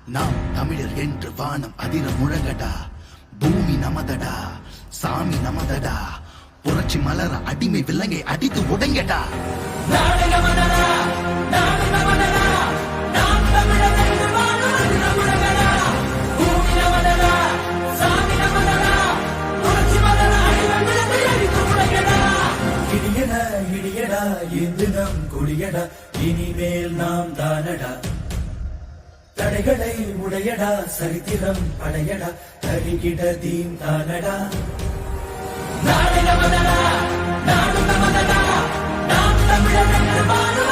நாம் தமிழர் என்று வானம் அதிர முழங்கடா. பூமி நமதடா, சாமி நமதடா. புரட்சி மலர அடிமை விலங்கை அடித்து உடைங்கடா. இடியடா இடியடா இது நம் கொடியடா, இனிமேல் நாம் தானடா. தடைகளை உடையடா, சரித்திரம் படையடா, தடிகிட தீம் தானடா. நாடு நமதடா, நாடு நமதடா, நாம் தமிழர் என்று வாழும்